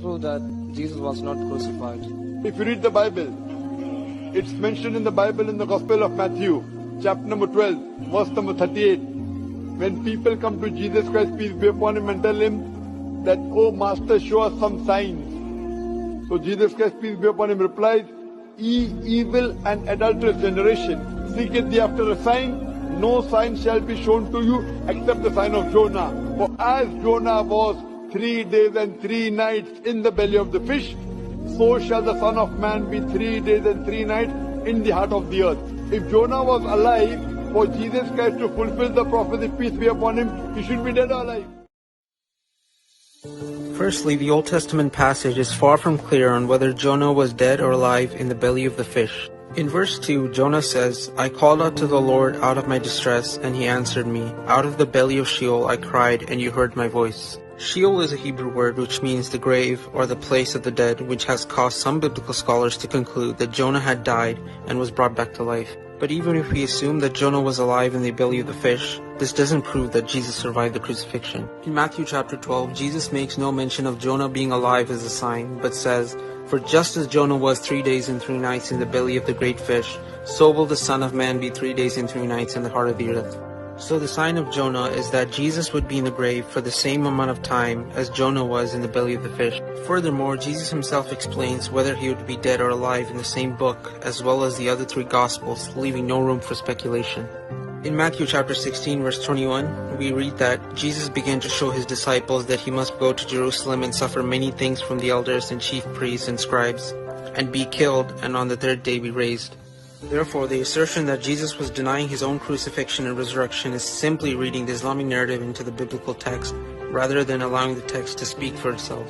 prove that Jesus was not crucified? If you read the Bible, it's mentioned in the Bible in the Gospel of Matthew, chapter number 12, verse number 38. When people come to Jesus Christ, peace be upon him, and tell him that, "Oh Master, show us some signs." So Jesus Christ, peace be upon him, replies, "Ye evil and adulterous generation, seeketh ye after a sign? No sign shall be shown to you except the sign of Jonah. For as Jonah was 3 days and 3 nights in the belly of the fish, so shall the Son of Man be 3 days and 3 nights in the heart of the earth." If Jonah was alive, for Jesus Christ to fulfill the prophecy, peace be upon him, he should be dead or alive. Firstly, the Old Testament passage is far from clear on whether Jonah was dead or alive in the belly of the fish. In verse 2, Jonah says, "I called out to the Lord out of my distress, and he answered me. Out of the belly of Sheol I cried, and you heard my voice." Sheol is a Hebrew word which means the grave or the place of the dead, which has caused some biblical scholars to conclude that Jonah had died and was brought back to life. But even if we assume that Jonah was alive in the belly of the fish, this doesn't prove that Jesus survived the crucifixion. In Matthew chapter 12, Jesus makes no mention of Jonah being alive as a sign, but says, "For just as Jonah was 3 days and 3 nights in the belly of the great fish, so will the Son of Man be 3 days and 3 nights in the heart of the earth." So the sign of Jonah is that Jesus would be in the grave for the same amount of time as Jonah was in the belly of the fish. Furthermore, Jesus himself explains whether he would be dead or alive in the same book, as well as the other 3 Gospels, leaving no room for speculation. In Matthew chapter 16, verse 21, we read that Jesus began to show his disciples that he must go to Jerusalem and suffer many things from the elders and chief priests and scribes, and be killed, and on the 3rd day be raised. Therefore, the assertion that Jesus was denying his own crucifixion and resurrection is simply reading the Islamic narrative into the biblical text, rather than allowing the text to speak for itself.